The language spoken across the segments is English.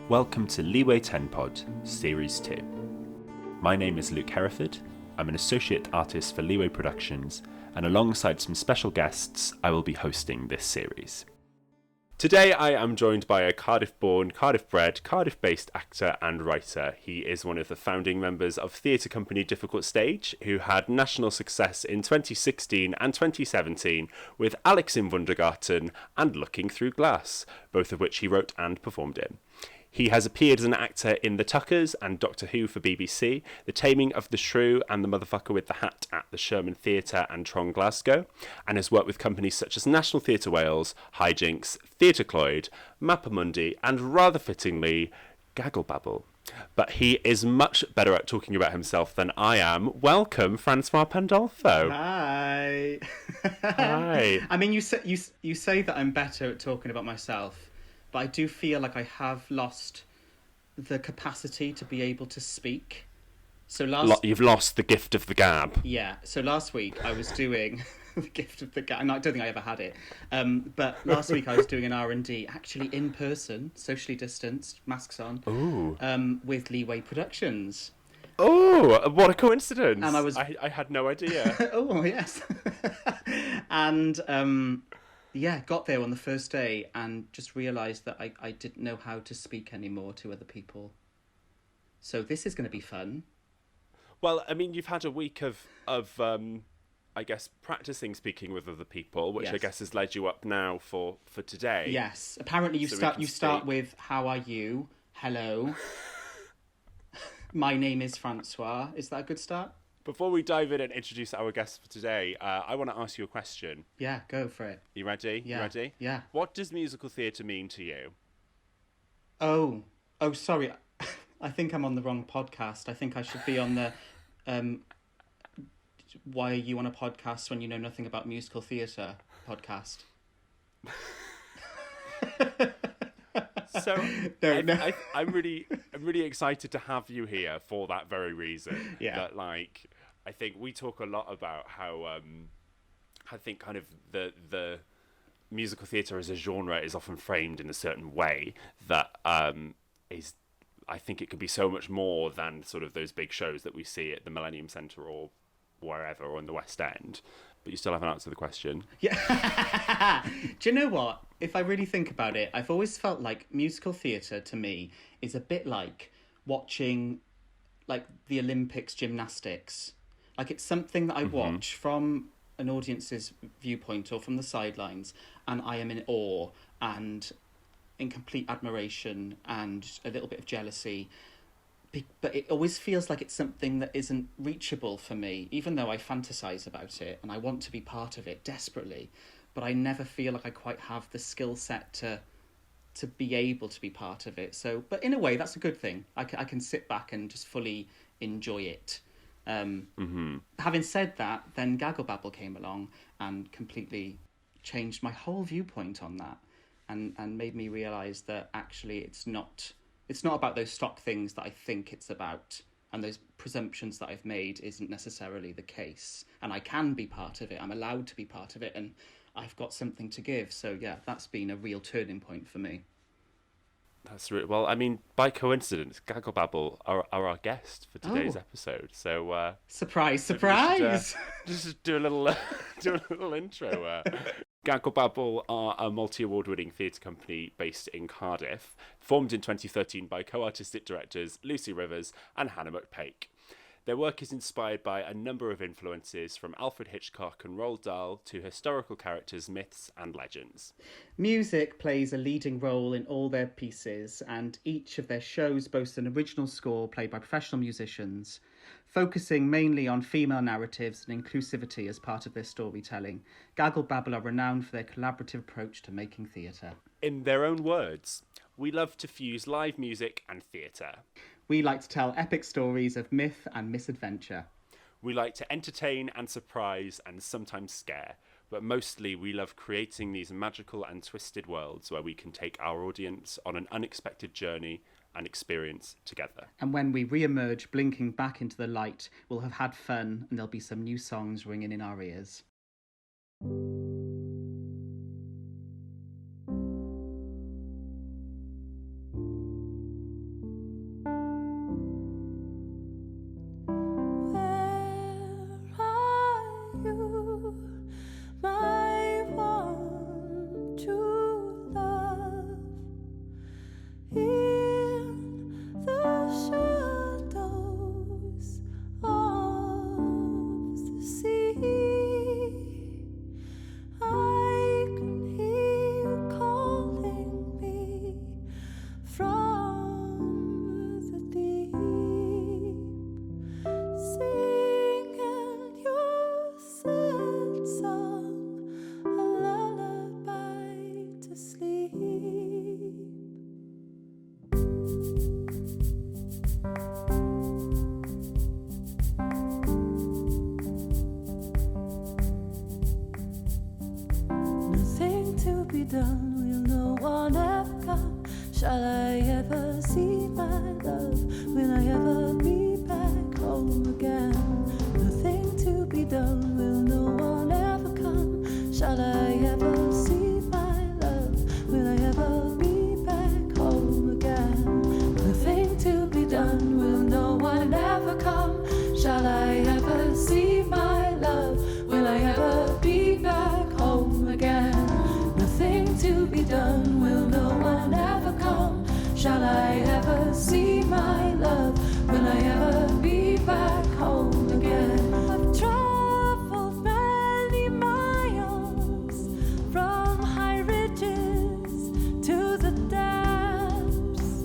Welcome to Leeway 10 Pod, Series 2. My name is Luke Hereford. I'm an associate artist for Leeway Productions, and alongside some special guests, I will be hosting this series. Today I am joined by a Cardiff-born, Cardiff-bred, Cardiff-based actor and writer. He is one of the founding members of theatre company Difficult Stage, who had national success in 2016 and 2017 with Alex in Wundergarten and Looking Through Glass, both of which he wrote and performed in. He has appeared as an actor in The Tuckers and Doctor Who for BBC, The Taming of the Shrew and The Motherfucker with the Hat at the Sherman Theatre and Tron Glasgow, and has worked with companies such as National Theatre Wales, Hijinks, Theatre Clwyd, Mappamundi, and rather fittingly, Gagglebabble. But he is much better at talking about himself than I am. Welcome, Francois Pandolfo. Hi. Hi. I mean, you say that I'm better at talking about myself, but I do feel like I have lost the capacity to be able to speak. So You've lost the gift of the gab. Yeah. So last week I was doing the gift of the gab. No, I don't think I ever had it. But last week I was doing an R&D, actually in person, socially distanced, masks on. Ooh. With Leeway Productions. Oh, what a coincidence! And I had no idea. Oh yes. And got there on the first day and just realised that I didn't know how to speak anymore to other people. So this is going to be fun. Well, I mean, you've had a week of I guess, practising speaking with other people, which yes. I guess has led you up now for today. Yes. Apparently you start with, how are you? Hello. My name is Francois. Is that a good start? Before we dive in and introduce our guest for today, I want to ask you a question. Yeah, go for it. You ready? Yeah. You ready? Yeah. What does musical theatre mean to you? Oh, sorry. I think I'm on the wrong podcast. I think I should be on the Why Are You on a Podcast When You Know Nothing About Musical Theatre podcast. So no. I'm really excited to have you here for that very reason. Yeah. That, like, I think we talk a lot about how I think kind of the musical theatre as a genre is often framed in a certain way that is, I think it could be so much more than sort of those big shows that we see at the Millennium Centre or wherever, or in the West End. But you still haven't answered the question. Yeah. Do you know what? If I really think about it, I've always felt like musical theatre to me is a bit like watching like the Olympics gymnastics. Like, it's something that I watch from an audience's viewpoint or from the sidelines, and I am in awe and in complete admiration and a little bit of jealousy. But it always feels like it's something that isn't reachable for me, even though I fantasize about it and I want to be part of it desperately. But I never feel like I quite have the skill set to be able to be part of it. So, but in a way, that's a good thing. I can sit back and just fully enjoy it. Having said that, then Gagglebabble came along and completely changed my whole viewpoint on that, and made me realise that actually it's not about those stock things that I think it's about, and those presumptions that I've made isn't necessarily the case. And I can be part of it. I'm allowed to be part of it, and I've got something to give. So yeah, that's been a real turning point for me. That's really, well, I mean, by coincidence, Gagglebabble are our guest for today's episode. So surprise! Just do a little intro. Gagglebabble are a multi-award-winning theatre company based in Cardiff, formed in 2013 by co-artistic directors Lucy Rivers and Hannah McPake. Their work is inspired by a number of influences, from Alfred Hitchcock and Roald Dahl to historical characters, myths and legends. Music plays a leading role in all their pieces, and each of their shows boasts an original score played by professional musicians, focusing mainly on female narratives and inclusivity as part of their storytelling. Gagglebabble are renowned for their collaborative approach to making theatre. In their own words, we love to fuse live music and theatre. We like to tell epic stories of myth and misadventure. We like to entertain and surprise and sometimes scare, but mostly we love creating these magical and twisted worlds where we can take our audience on an unexpected journey and experience together. And when we re-emerge, blinking back into the light, we'll have had fun and there'll be some new songs ringing in our ears. Done, will no one ever come? Shall I ever see my love? Will I ever be back home again? Nothing to be done, will no one ever come? Shall I ever see my love? Will I ever be back home again? Nothing to be done, will no one ever come? Shall I ever see my love? Will I ever be back home again? Nothing to be done, will no one ever come? Shall I ever see my love? Will I ever be back home again? I've traveled many miles from high ridges to the depths.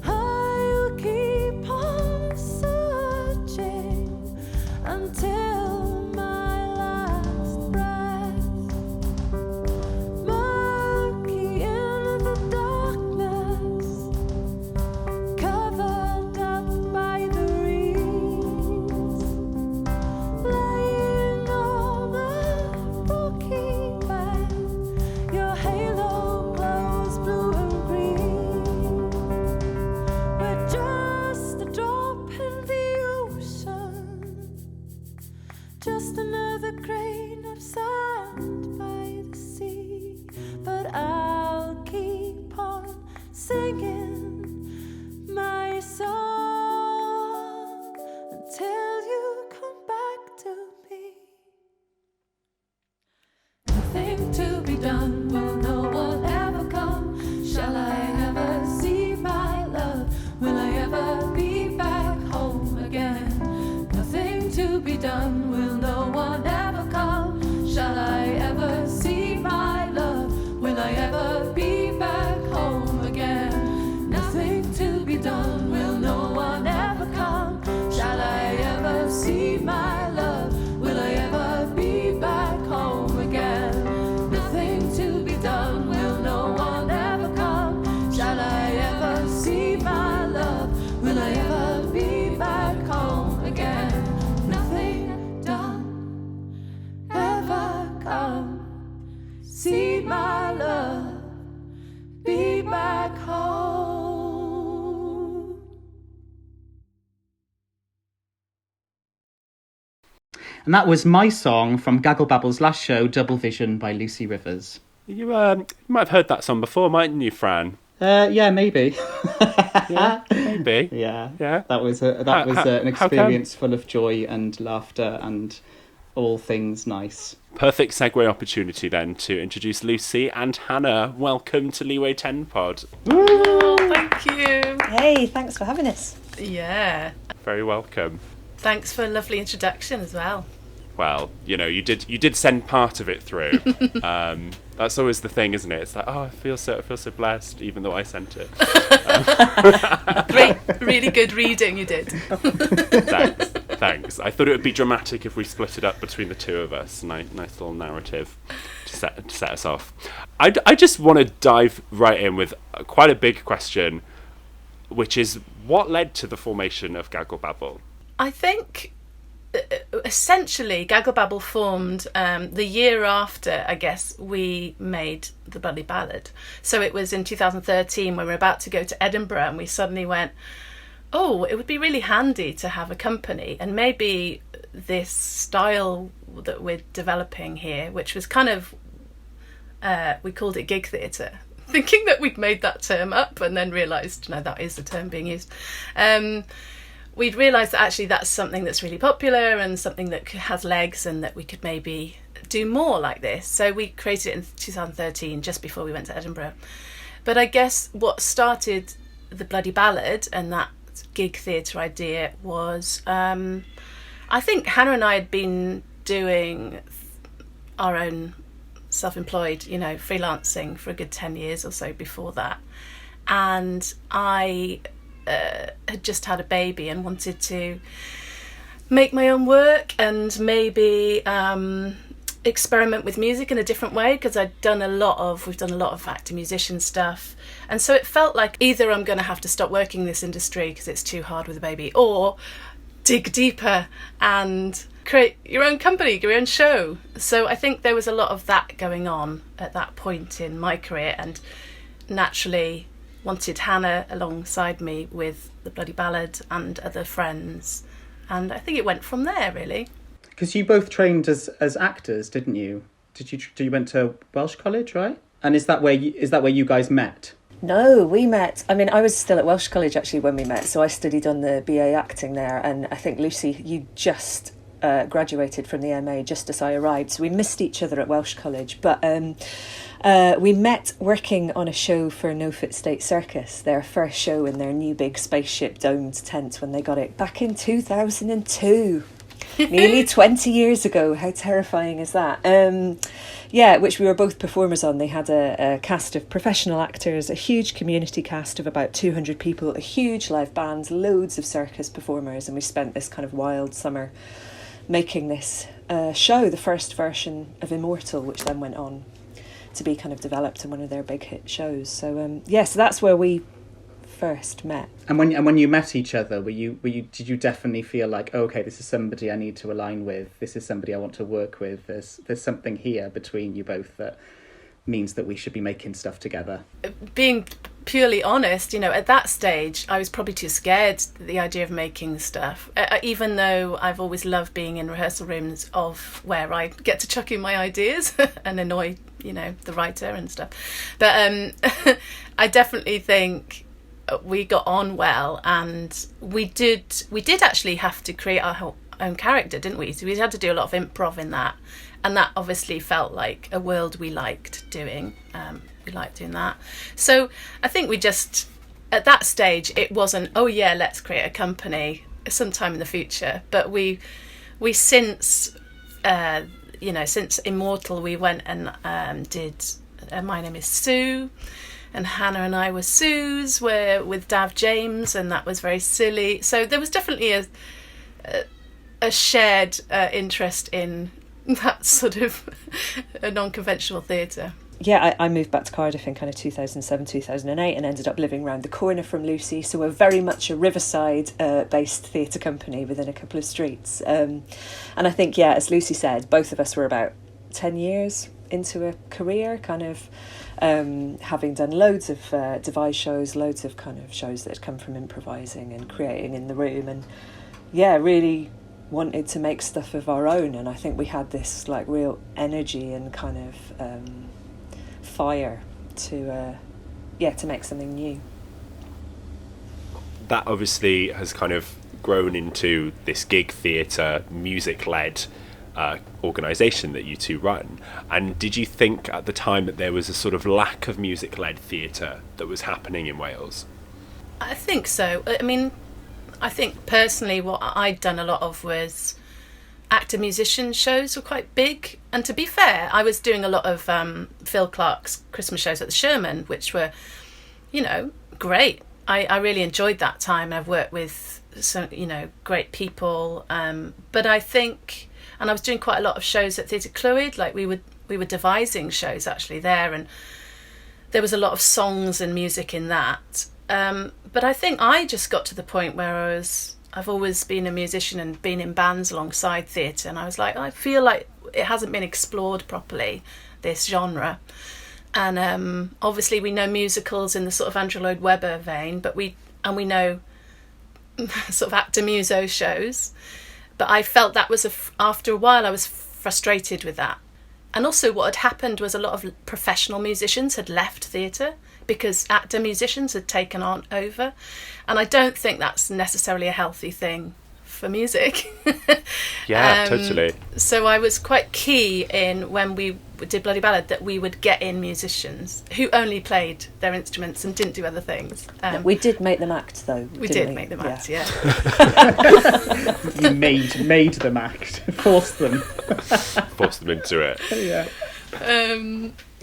I'll keep on searching until my last breath. Murky in the darkness, covered up by the reeds, lying on the rocky bank, your halo glows blue and green. We're just a drop in the ocean, just another grain of sand by the sea. But I'll keep on singing my song until you come back to me. Nothing to be done, will no one ever come? Shall I ever see my love? Will I ever be back home again? Nothing to be done, will no one ever come? Shall I ever see my love? Will I ever be back home again? Nothing to be done, will no one ever come? Shall I ever see my love? Will I ever be back home again? Nothing to be done, will no one ever come? Shall I ever see my love? Will I ever be back home again? Nothing done, ever come. See my love, be back home. And that was my song from Gagglebabble's last show, Double Vision by Lucy Rivers. You might have heard that song before, mightn't you, Fran? Yeah, maybe. Yeah, maybe. Yeah. Yeah. That was an experience full of joy and laughter and all things nice. Perfect segue opportunity then to introduce Lucy and Hannah. Welcome to Leeway 10 Pod. Oh, thank you. Hey, thanks for having us. Yeah. Very welcome. Thanks for a lovely introduction as well. Well, you did send part of it through. That's always the thing, isn't it? It's like, oh, I feel so blessed, even though I sent it. Great, really good reading you did. Thanks. I thought it would be dramatic if we split it up between the two of us. Nice little narrative to set us off. I just want to dive right in with quite a big question, which is what led to the formation of Gagglebabble? I think essentially, Gagglebabble formed the year after, I guess, we made the Bloody Ballad. So it was in 2013 when we were about to go to Edinburgh, and we suddenly went, oh, it would be really handy to have a company, and maybe this style that we're developing here, which was kind of, we called it gig theatre, thinking that we'd made that term up, and then realised, no, that is the term being used. We'd realised that actually that's something that's really popular and something that has legs, and that we could maybe do more like this. So we created it in 2013, just before we went to Edinburgh. But I guess what started the Bloody Ballad and that gig theatre idea was, I think Hannah and I had been doing our own self-employed, freelancing for a good 10 years or so before that. And I had just had a baby and wanted to make my own work and maybe experiment with music in a different way, because we've done a lot of actor musician stuff, and so it felt like either I'm going to have to stop working in this industry because it's too hard with a baby, or dig deeper and create your own company, your own show. So I think there was a lot of that going on at that point in my career, and naturally wanted Hannah alongside me with the Bloody Ballad and other friends, and I think it went from there, really. Because you both trained as actors, didn't you? You went to Welsh College, right? And is that where you guys met? No, we met. I mean, I was still at Welsh College actually when we met, so I studied on the BA acting there, and I think, Lucy, you just graduated from the MA just as I arrived, so we missed each other at Welsh College, but we met working on a show for No Fit State Circus, their first show in their new big spaceship domed tent when they got it back in 2002. Nearly 20 years ago. How terrifying is that? Which we were both performers on. They had a cast of professional actors, a huge community cast of about 200 people, a huge live band, loads of circus performers, and we spent this kind of wild summer making this show, the first version of Immortal, which then went on to be kind of developed in one of their big hit shows. So so that's where we first met. And when you met each other, did you definitely feel like, oh, okay, this is somebody I need to align with, this is somebody I want to work with, there's something here between you both that means that we should be making stuff together? Being purely honest, at that stage I was probably too scared, the idea of making stuff, even though I've always loved being in rehearsal rooms of where I get to chuck in my ideas and annoy the writer and stuff. But I definitely think we got on well, and we did actually have to create our own character, didn't we? So we had to do a lot of improv in that, and that obviously felt like a world we liked doing. We liked doing that. So I think we just, at that stage, it wasn't, oh yeah, let's create a company sometime in the future. But we since since Immortal, we went and did My Name is Sue, and Hannah and I were Sues, we're with Dav James, and that was very silly. So there was definitely a shared interest in that sort of a non-conventional theatre. Yeah, I moved back to Cardiff in kind of 2007, 2008 and ended up living around the corner from Lucy. So we're very much a Riverside-based theatre company within a couple of streets. And I think, as Lucy said, both of us were about 10 years into a career, kind of having done loads of devised shows, loads of kind of shows that had come from improvising and creating in the room, and really wanted to make stuff of our own. And I think we had this like real energy and kind of fire to make something new. That obviously has kind of grown into this gig theatre, music-led organisation that you two run. And did you think at the time that there was a sort of lack of music-led theatre that was happening in Wales? I think so. I mean, I think personally what I'd done a lot of was actor-musician shows were quite big. And to be fair, I was doing a lot of Phil Clarke's Christmas shows at the Sherman, which were, great. I really enjoyed that time. I've worked with some, great people. But I think, and I was doing quite a lot of shows at Theatre Clwyd, like we were devising shows actually there, and there was a lot of songs and music in that. But I think I just got to the point where I was I've always been a musician and been in bands alongside theatre, and I was like, I feel like it hasn't been explored properly, this genre. And obviously we know musicals in the sort of Andrew Lloyd Webber vein, but we know sort of actor muso shows. But I felt that was after a while I was frustrated with that. And also what had happened was a lot of professional musicians had left theatre because actor musicians had taken on over. And I don't think that's necessarily a healthy thing for music. Yeah, totally. So I was quite key in, when we did Bloody Ballad, that we would get in musicians who only played their instruments and didn't do other things. We did make them act, though. We did make them act, yeah. You made them act, forced them into it. Yeah.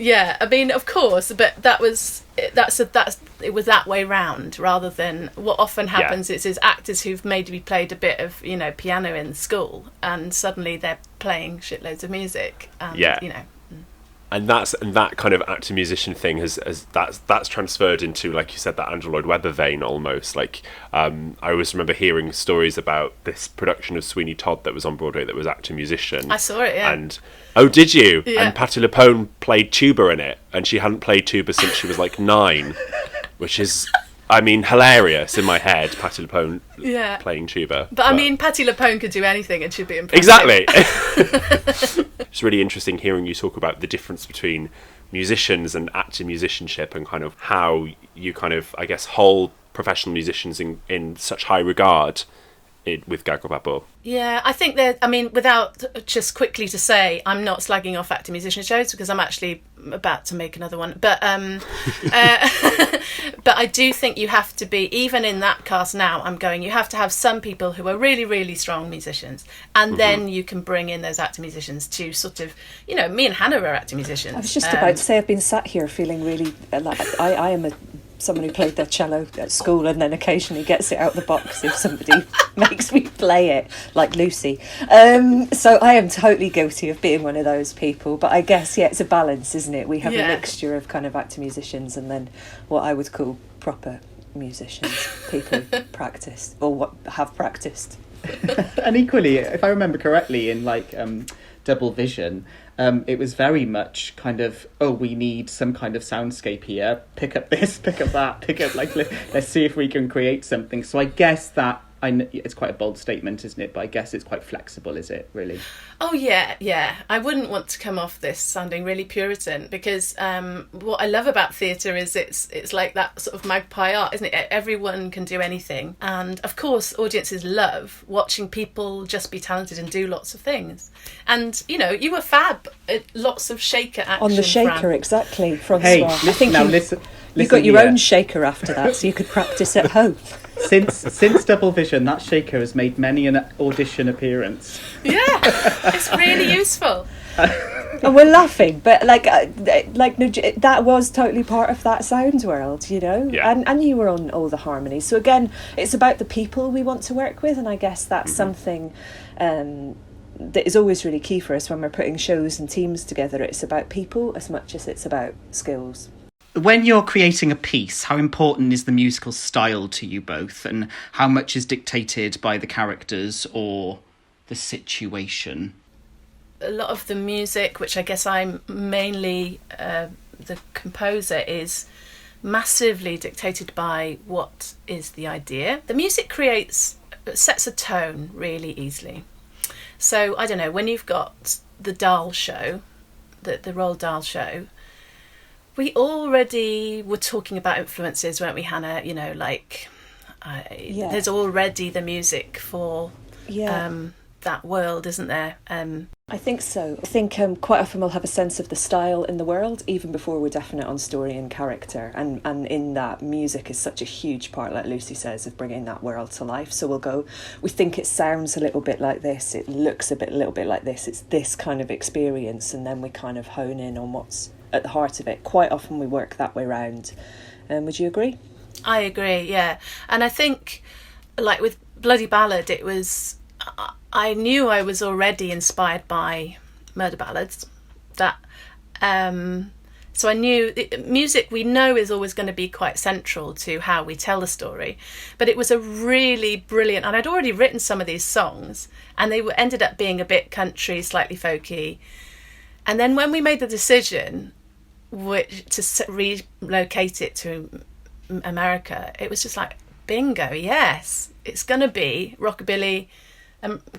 Yeah, I mean, of course, but it was that way round, rather than what often happens is actors who've maybe played a bit of, piano in school, and suddenly they're playing shitloads of music, and And that kind of actor musician thing that's transferred into, like you said, that Andrew Lloyd Webber vein almost. Like I always remember hearing stories about this production of Sweeney Todd that was on Broadway that was actor musician. I saw it, yeah. And did you? Yeah. And Patti LuPone played tuba in it, and she hadn't played tuba since she was like 9, which is, I mean, hilarious in my head. Patti LuPone playing tuba. But I mean, Patti LuPone could do anything, and she'd be impressive. Exactly. It's really interesting hearing you talk about the difference between musicians and actor musicianship, and kind of how you kind of, I guess, hold professional musicians in such high regard with Gagglebabble. Yeah, I think that, I mean, without just quickly to say, I'm not slagging off actor musician shows because I'm actually about to make another one. But but I do think you have to be, even in that cast now, you have to have some people who are really, really strong musicians. And then you can bring in those actor musicians to sort of, me and Hannah are actor musicians. I was just about to say, I've been sat here feeling really like I am someone who played their cello at school and then occasionally gets it out the box if somebody makes me play it, like Lucy. So I am totally guilty of being one of those people. But I guess, it's a balance, isn't it? We have a mixture of kind of actor musicians and then what I would call proper musicians, people who practice or what have practiced. And equally, if I remember correctly, in Double Vision, it was very much kind of, we need some kind of soundscape here, pick up this, pick up that, let's see if we can create something. So I guess that, it's quite a bold statement, isn't it? But I guess it's quite flexible, is it, really? Oh, yeah. I wouldn't want to come off this sounding really Puritan, because what I love about theatre is it's like that sort of magpie art, isn't it? Everyone can do anything. And, of course, audiences love watching people just be talented and do lots of things. And, you were fab at lots of shaker action. On the shaker, Fran. Exactly, Francois. Hey, I think you got your own shaker after that, so you could practice at home. Since Double Vision, that shaker has made many an audition appearance. Yeah, it's really useful. And we're laughing, but that was totally part of that sound world, Yeah. And you were on all the harmonies. So again, it's about the people we want to work with, and I guess that's something that is always really key for us when we're putting shows and teams together. It's about people as much as it's about skills. When you're creating a piece, how important is the musical style to you both, and how much is dictated by the characters or the situation? A lot of the music, which I guess I'm mainly the composer, is massively dictated by what is the idea. The music sets a tone really easily. So, I don't know, when you've got the Dahl show, the Roald Dahl show, we already were talking about influences, weren't we, Hannah? There's already the music for that world, isn't there? I think so. I think quite often we'll have a sense of the style in the world even before we're definite on story and character, and in that, music is such a huge part, like Lucy says, of bringing that world to life. So we think it sounds a little bit like this, it looks a little bit like this, it's this kind of experience, and then we kind of hone in on what's at the heart of it. Quite often we work that way round. Would you agree? I agree, yeah. And I think, like with Bloody Ballad, it was, I knew I was already inspired by murder ballads. That So I knew music, we know, is always going to be quite central to how we tell the story. But it was a really brilliant, and I'd already written some of these songs, and they ended up being a bit country, slightly folky. And then when we made the decision to relocate it to America, it was just like, bingo, yes, it's going to be rockabilly,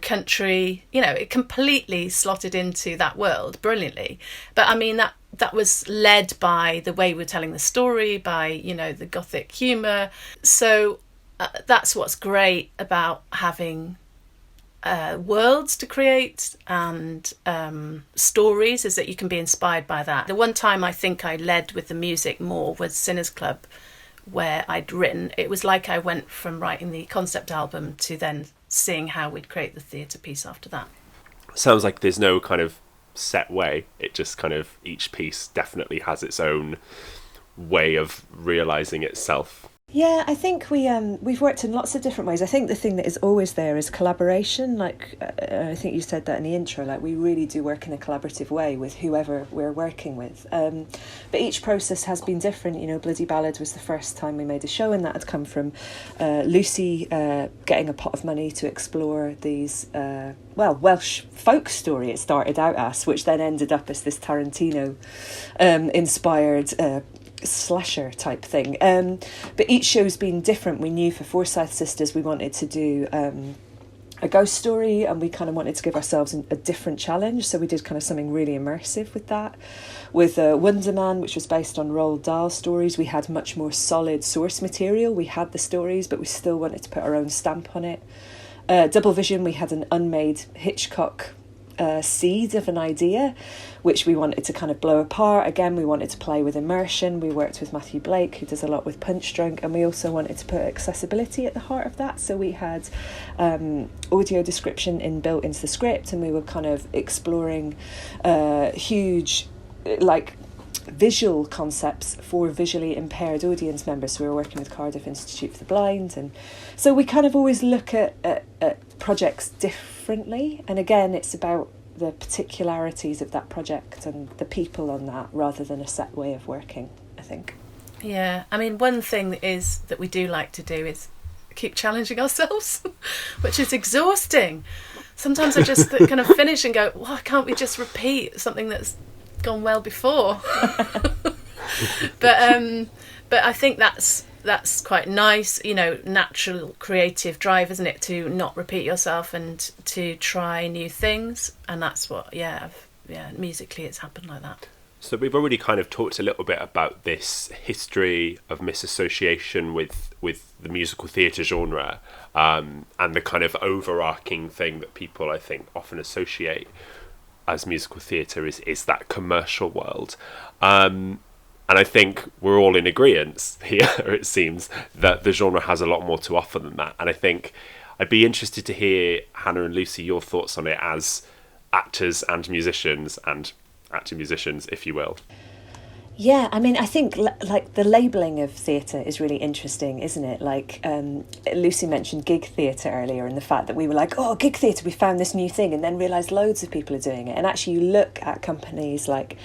country, it completely slotted into that world brilliantly. But I mean, that was led by the way we're telling the story, by, the gothic humour. So that's what's great about having worlds to create and stories, is that you can be inspired by that. The one time I think I led with the music more was Sinners Club, where I'd written, it was like I went from writing the concept album to then seeing how we'd create the theatre piece after that. Sounds like there's no kind of set way. It just kind of, each piece definitely has its own way of realising itself. Yeah, I think we've worked in lots of different ways. I think the thing that is always there is collaboration. Like, I think you said that in the intro, like we really do work in a collaborative way with whoever we're working with. But each process has been different. Bloody Ballad was the first time we made a show, and that had come from Lucy getting a pot of money to explore these, Welsh folk story it started out as, which then ended up as this Tarantino inspired slasher type thing, but each show's been different. We knew for Forsyth Sisters we wanted to do a ghost story, and we kind of wanted to give ourselves a different challenge, so we did kind of something really immersive with that. With Wonder Man, which was based on Roald Dahl stories, we had much more solid source material. We had the stories, but we still wanted to put our own stamp on it. Double Vision, we had an unmade Hitchcock seed of an idea which we wanted to kind of blow apart. Again, we wanted to play with immersion. We worked with Matthew Blake, who does a lot with Punch Drunk, and we also wanted to put accessibility at the heart of that. So we had audio description inbuilt into the script, and we were kind of exploring huge visual concepts for visually impaired audience members. So we were working with Cardiff Institute for the Blind, and so we kind of always look at projects differently, and again it's about the particularities of that project and the people on that, rather than a set way of working, I think. Yeah, I mean, one thing that we do like to do is keep challenging ourselves, which is exhausting. Sometimes I just kind of finish and go, why can't we just repeat something that's gone well before? But I think that's quite nice, natural creative drive, isn't it, to not repeat yourself and to try new things. And that's what musically it's happened like that. So we've already kind of talked a little bit about this history of misassociation with the musical theatre genre, and the kind of overarching thing that people, I think, often associate as musical theatre is that commercial world. And I think we're all in agreement here, it seems, that the genre has a lot more to offer than that. And I think I'd be interested to hear, Hannah and Lucy, your thoughts on it as actors and musicians, and actor-musicians, if you will. Yeah, I mean, I think like the labelling of theatre is really interesting, isn't it? Like Lucy mentioned gig theatre earlier, and the fact that we were like, oh, gig theatre, we found this new thing, and then realised loads of people are doing it. And actually you look at companies like,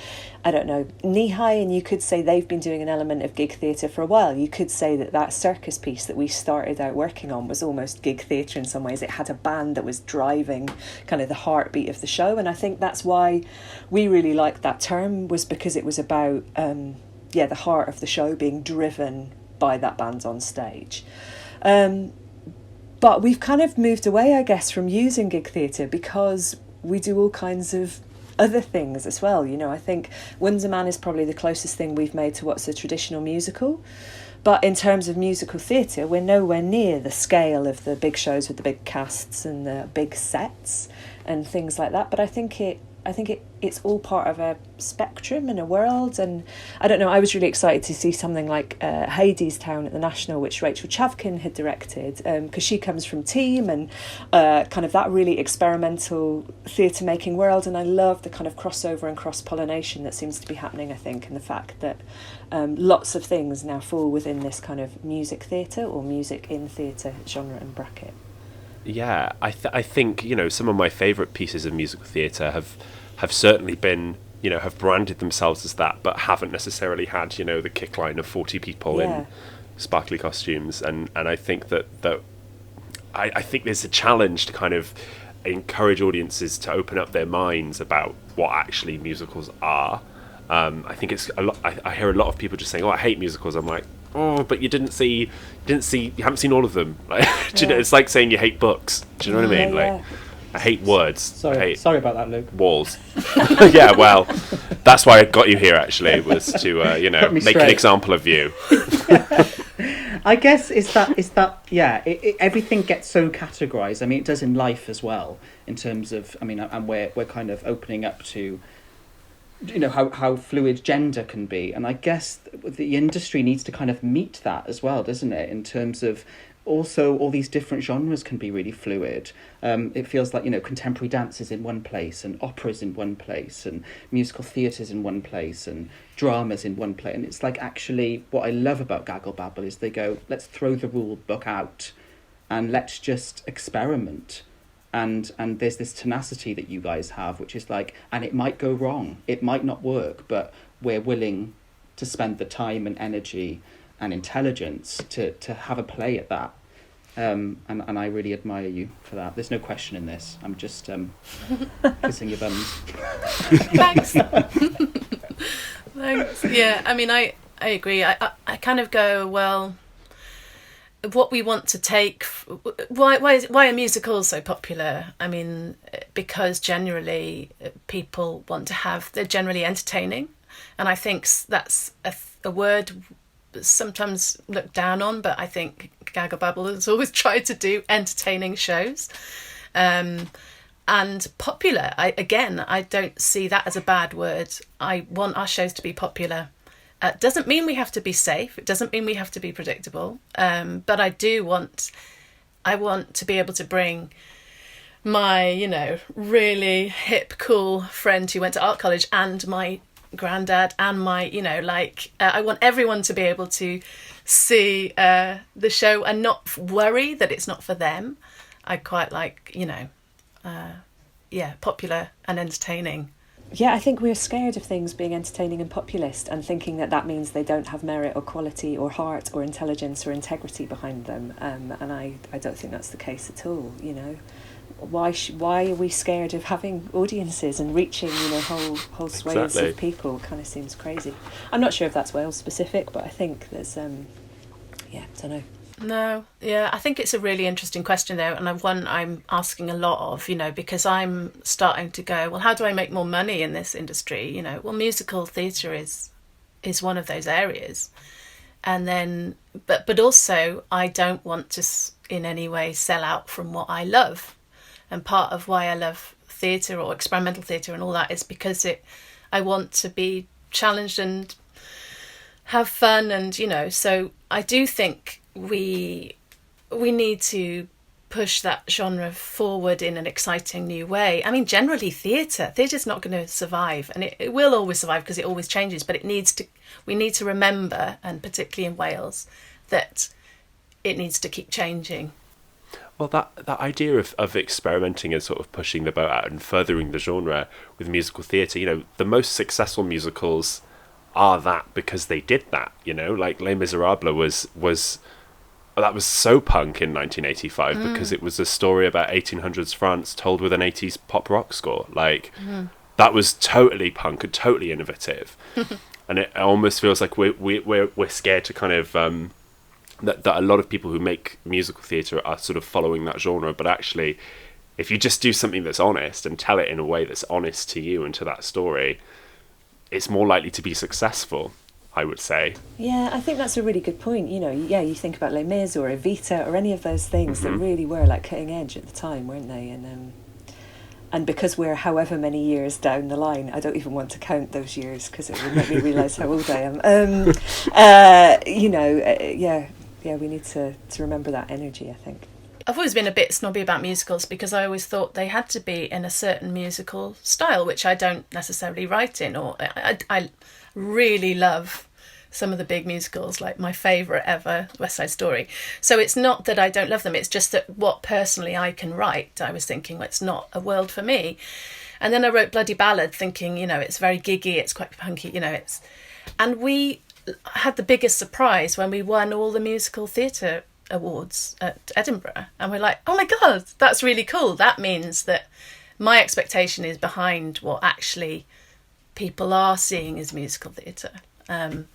I don't know, Knee High, and you could say they've been doing an element of gig theatre for a while. You could say that circus piece that we started out working on was almost gig theatre in some ways. It had a band that was driving kind of the heartbeat of the show, and I think that's why we really liked that term, was because it was about the heart of the show being driven by that band on stage. But we've kind of moved away, I guess, from using gig theatre because we do all kinds of other things as well. I think Wonder Man is probably the closest thing we've made to what's a traditional musical. But in terms of musical theatre, we're nowhere near the scale of the big shows with the big casts and the big sets and things like that. But I think it's all part of a spectrum and a world. And I don't know, I was really excited to see something like Hades Town at the National, which Rachel Chavkin had directed, because she comes from Team and kind of that really experimental theatre making world. And I love the kind of crossover and cross-pollination that seems to be happening, I think, and the fact that lots of things now fall within this kind of music theatre or music in theatre genre and bracket. Yeah, I think some of my favourite pieces of musical theatre have certainly been have branded themselves as that, but haven't necessarily had, the kick line of 40 people in sparkly costumes. And I think that I think there's a challenge to kind of encourage audiences to open up their minds about what actually musicals are. I think it's a lot. I hear a lot of people just saying, "Oh, I hate musicals." I'm like, "Oh, but you haven't seen all of them." Like, it's like saying you hate books. Do you know what I mean? Like, I hate words. Sorry about that, Luke. Walls. Yeah, well, that's why I got you here. Actually, was to make an example of you. I guess it's that everything gets so categorized. I mean, it does in life as well, in terms of, and we're kind of opening up to, how fluid gender can be. And I guess the industry needs to kind of meet that as well, doesn't it? In terms of also all these different genres can be really fluid. It feels like, contemporary dance is in one place, and opera's in one place, and musical theatre's in one place, and drama's in one place. And it's like, actually, what I love about Gagglebabble is they go, let's throw the rule book out and let's just experiment. And there's this tenacity that you guys have, which is like, and it might go wrong, it might not work, but we're willing to spend the time and energy and intelligence to have a play at that. And I really admire you for that. There's no question in this. I'm just kissing your bums. Thanks. Thanks. Yeah, I agree. I kind of go, well, what we want to take, why are musicals so popular? I mean, because generally people want to they're generally entertaining, and I think that's a word sometimes looked down on, but I think Gagglebabble has always tried to do entertaining shows, and popular. I don't see that as a bad word. I want our shows to be popular. Doesn't mean we have to be safe. It doesn't mean we have to be predictable. But I want to be able to bring my, really hip, cool friend who went to art college, and my granddad, and my, I want everyone to be able to see the show and not worry that it's not for them. I quite like, popular and entertaining. Yeah, I think we're scared of things being entertaining and populist, and thinking that means they don't have merit or quality or heart or intelligence or integrity behind them. And I don't think that's the case at all. Why are we scared of having audiences and reaching whole swathes of people? Kind of seems crazy. I'm not sure if that's Wales specific, but I think there's don't know. No, yeah, I think it's a really interesting question though, and one I'm asking a lot of, because I'm starting to go, well, how do I make more money in this industry? Well, musical theatre is one of those areas, and then, but also I don't want to in any way sell out from what I love, and part of why I love theatre or experimental theatre and all that is because I want to be challenged and have fun, and so I do think we need to push that genre forward in an exciting new way. I mean, generally theatre's not going to survive, and it will always survive because it always changes, but we need to remember, and particularly in Wales, that it needs to keep changing. Well, that idea of experimenting and sort of pushing the boat out and furthering the genre with musical theatre, the most successful musicals are that because they did that, like Les Miserables was that was so punk in 1985 because it was a story about 1800s France told with an 80s pop rock score. That was totally punk and totally innovative. And it almost feels like we're scared to kind of that a lot of people who make musical theatre are sort of following that genre, but actually if you just do something that's honest and tell it in a way that's honest to you and to that story, it's more likely to be successful, I would say. Yeah, I think that's a really good point. You think about Les Mis or Evita or any of those things that really were like cutting edge at the time, weren't they? And because we're however many years down the line, I don't even want to count those years because it would make me realise how old I am. We need to remember that energy, I think. I've always been a bit snobby about musicals because I always thought they had to be in a certain musical style, which I don't necessarily write in. Or I really love some of the big musicals, like my favourite ever, West Side Story. So it's not that I don't love them, it's just that what personally I can write, I was thinking, well, it's not a world for me. And then I wrote Bloody Ballad thinking, it's very giggy, it's quite punky, and we had the biggest surprise when we won all the musical theatre awards at Edinburgh. And we're like, oh my God, that's really cool. That means that my expectation is behind what actually people are seeing as musical theatre. And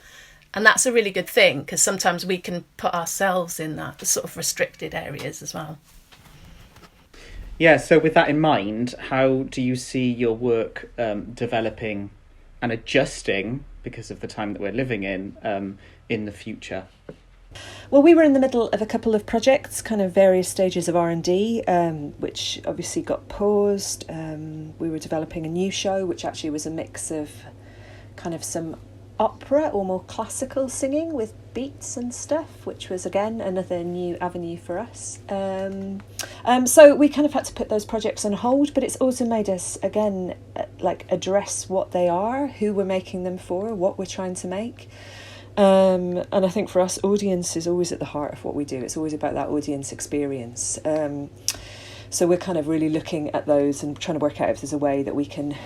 that's a really good thing, because sometimes we can put ourselves in that sort of restricted areas as well. Yeah, so with that in mind, how do you see your work developing and adjusting, because of the time that we're living in the future? Well, we were in the middle of a couple of projects, kind of various stages of R&D, which obviously got paused. We were developing a new show, which actually was a mix of kind of some opera or more classical singing with beats and stuff, which was again another new avenue for us. So we kind of had to put those projects on hold, but it's also made us again address what they are, who we're making them for, what we're trying to make. And I think for us, audience is always at the heart of what we do. It's always about that audience experience. So we're kind of really looking at those and trying to work out if there's a way that we can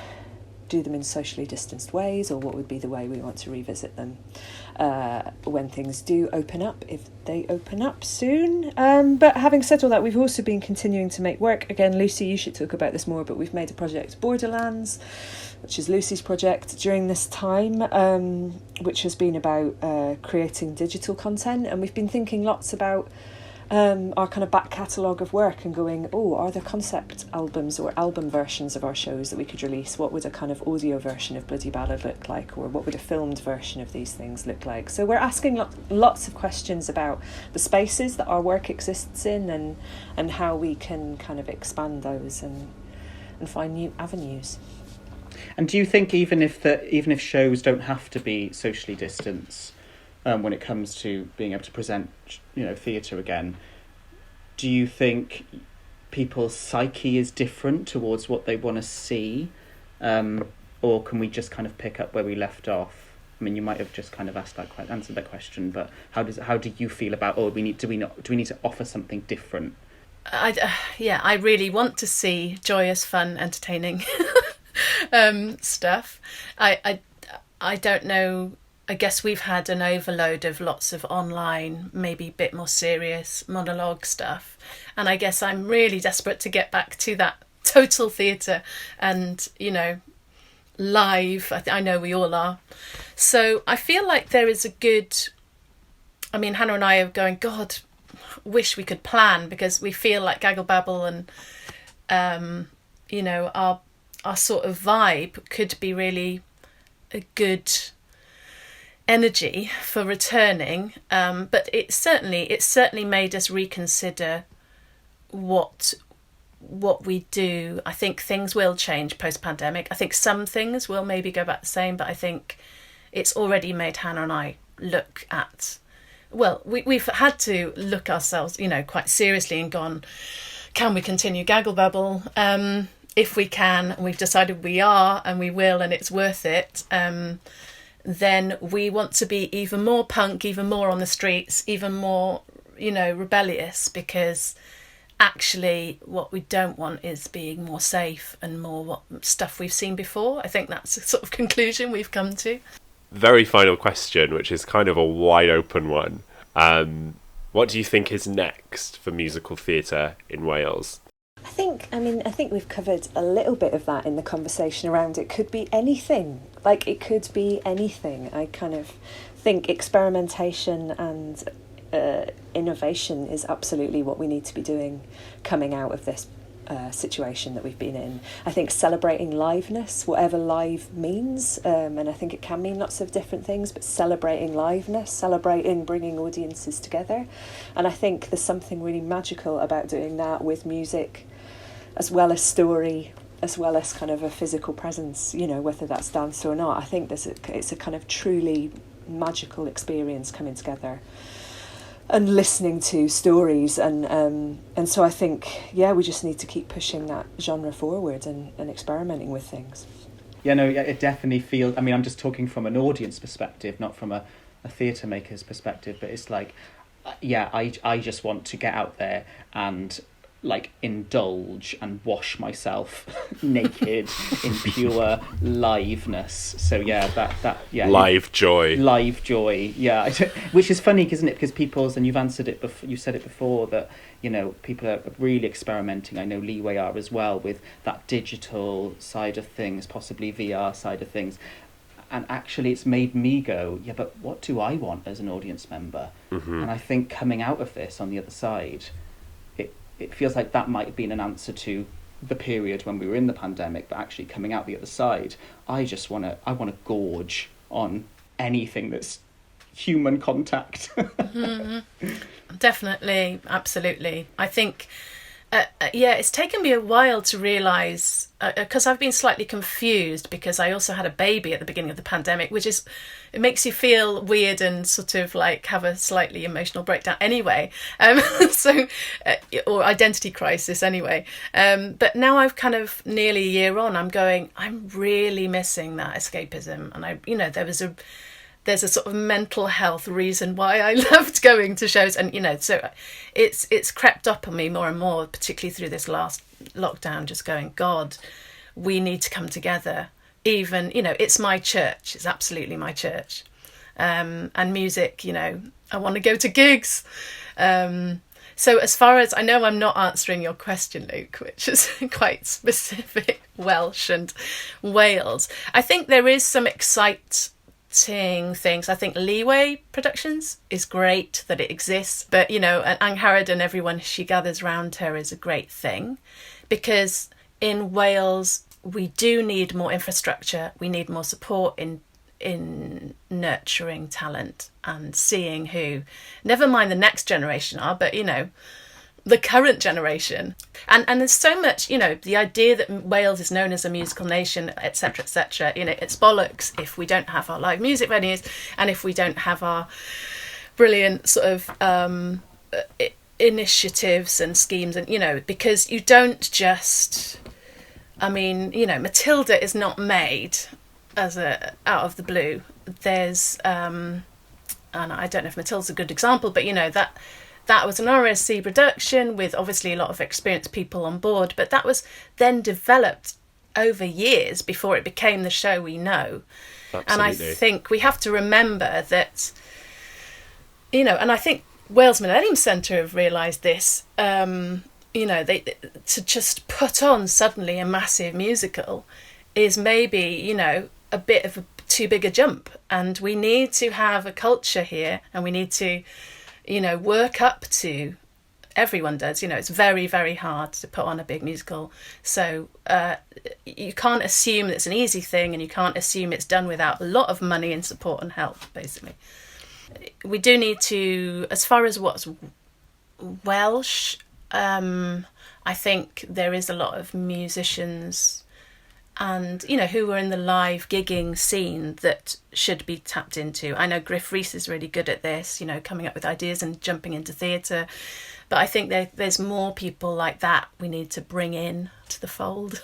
do them in socially distanced ways, or what would be the way we want to revisit them when things do open up, if they open up soon. But having said all that, we've also been continuing to make work. Again, Lucy, you should talk about this more, but we've made a project, Borderlands, which is Lucy's project during this time, which has been about creating digital content. And we've been thinking lots about our kind of back catalogue of work and going, are there concept albums or album versions of our shows that we could release? What would a kind of audio version of Bloody Ballad look like? Or what would a filmed version of these things look like? So we're asking lots of questions about the spaces that our work exists in, and how we can kind of expand those and find new avenues. And do you think even if shows don't have to be socially distanced, when it comes to being able to present, theatre again, do you think people's psyche is different towards what they want to see, or can we just kind of pick up where we left off? I mean, you might have just kind of answered that question, but how do you feel about? Do we need to offer something different? I really want to see joyous, fun, entertaining stuff. I don't know. I guess we've had an overload of lots of online, maybe a bit more serious monologue stuff. And I guess I'm really desperate to get back to that total theatre and, live. I know we all are. So I feel like there is a good... I mean, Hannah and I are going, God, wish we could plan, because we feel like Gagglebabble and, our sort of vibe could be really a good energy for returning, but it certainly made us reconsider what we do. I think things will change post-pandemic. I think some things will maybe go back the same, but I think it's already made Hannah and I look at, we've had to look ourselves, quite seriously and gone, can we continue Gagglebabble? If we can, and we've decided we are, and we will, and it's worth it, then we want to be even more punk, even more on the streets, even more, rebellious, because actually what we don't want is being more safe and more what stuff we've seen before. I think that's the sort of conclusion we've come to. Very final question, which is kind of a wide open one. What do you think is next for musical theatre in Wales? I think we've covered a little bit of that in the conversation around it could be anything. It could be anything. I kind of think experimentation and innovation is absolutely what we need to be doing coming out of this situation that we've been in. I think celebrating liveness, whatever live means, and I think it can mean lots of different things, but celebrating liveness, celebrating bringing audiences together. And I think there's something really magical about doing that with music, as well as story, as well as kind of a physical presence, whether that's dance or not. I think it's a kind of truly magical experience coming together and listening to stories, and so I think we just need to keep pushing that genre forward and experimenting with things. It definitely feels, I'm just talking from an audience perspective, not from a theatre maker's perspective, but it's like, I just want to get out there and like indulge and wash myself naked in pure liveness. So yeah, that Live joy. Yeah, which is funny, isn't it? Because people's, and you've answered it before, you said it before, that people are really experimenting. I know Leeway are as well with that digital side of things, possibly VR side of things. And actually, it's made me go, yeah, but what do I want as an audience member? And I think coming out of this on the other side, it feels like that might have been an answer to the period when we were in the pandemic, but actually coming out the other side, I want to gorge on anything that's human contact. Definitely, absolutely. I think, it's taken me a while to realise, because I've been slightly confused, because I also had a baby at the beginning of the pandemic, it makes you feel weird and sort of like have a slightly emotional breakdown anyway. Or identity crisis anyway. But now I've kind of nearly a year on, I'm really missing that escapism. And there's a sort of mental health reason why I loved going to shows, and so it's crept up on me more and more, particularly through this last lockdown, just going, God, we need to come together. Even it's my church, it's absolutely my church, and music, I want to go to gigs. So as far as I know, I'm not answering your question, Luke, which is quite specific, Welsh and Wales. I think there is some things. I think Leeway Productions is great that it exists, but and Angharad and everyone she gathers around her is a great thing, because in Wales we do need more infrastructure, we need more support in nurturing talent and seeing who, never mind the next generation are, but the current generation. And there's so much, the idea that Wales is known as a musical nation, etc., etc., it's bollocks if we don't have our live music venues, and if we don't have our brilliant sort of initiatives and schemes, and because you don't just, Matilda is not made out of the blue. There's and I don't know if Matilda's a good example, but that was an RSC production with obviously a lot of experienced people on board, but that was then developed over years before it became the show we know. Absolutely. And I think we have to remember that, and I think Wales Millennium Centre have realised this, they to just put on suddenly a massive musical is maybe, a bit of too big a jump. And we need to have a culture here, and we need to work up to, everyone does, it's very, very hard to put on a big musical. So you can't assume it's an easy thing, and you can't assume it's done without a lot of money and support and help, basically. We do need to, as far as what's Welsh, I think there is a lot of musicians and, who are in the live gigging scene that should be tapped into. I know Griff Rhys is really good at this, coming up with ideas and jumping into theatre. But I think there's more people like that we need to bring in to the fold.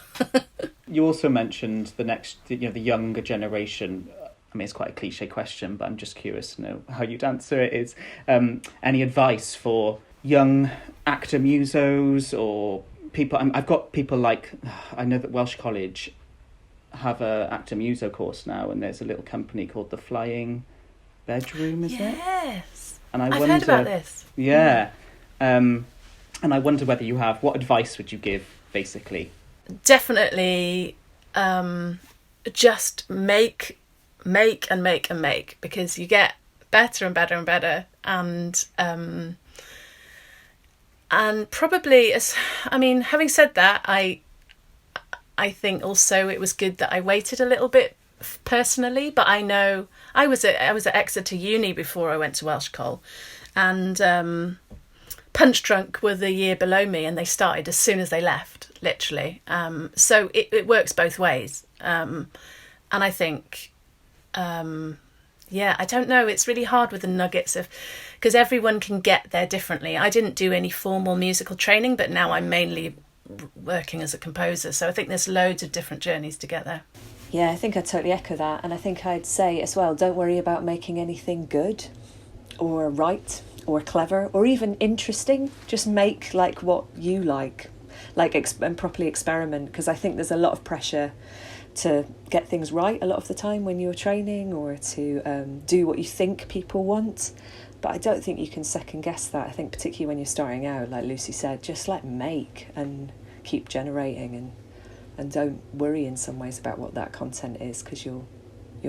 You also mentioned the younger generation. I mean, it's quite a cliche question, but I'm just curious to know how you'd answer it. Is any advice for young actor musos or people? I've got people like, I know that Welsh College have a actor muso course now, and there's a little company called the Flying Bedroom, is it? Yes. And I've heard about this. Yeah. And I wonder whether you have, what advice would you give, basically? Definitely just make, because you get better and better and better. And probably, having said that, I think also it was good that I waited a little bit personally, but I know I was at Exeter Uni before I went to Welsh Coll, and Punch Drunk were the year below me, and they started as soon as they left, literally. So it works both ways, and I think, I don't know. It's really hard with the nuggets because everyone can get there differently. I didn't do any formal musical training, but now I'm mainly working as a composer, so I think there's loads of different journeys to get there. Yeah, I think I totally echo that, and I think I'd say as well, don't worry about making anything good or right or clever or even interesting. Just make like what you like and properly experiment, because I think there's a lot of pressure to get things right a lot of the time when you're training, or to do what you think people want. But I don't think you can second guess that. I think particularly when you're starting out, like Lucy said, just like make and keep generating, and don't worry in some ways about what that content is, because you'll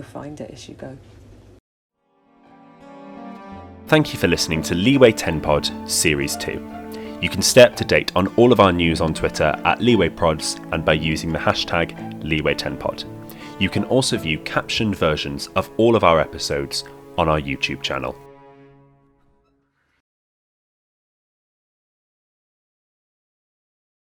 find it as you go. Thank you for listening to Leeway 10 Pod Series 2. You can stay up to date on all of our news on Twitter at LeewayProds and by using the hashtag Leeway10Pod. You can also view captioned versions of all of our episodes on our YouTube channel.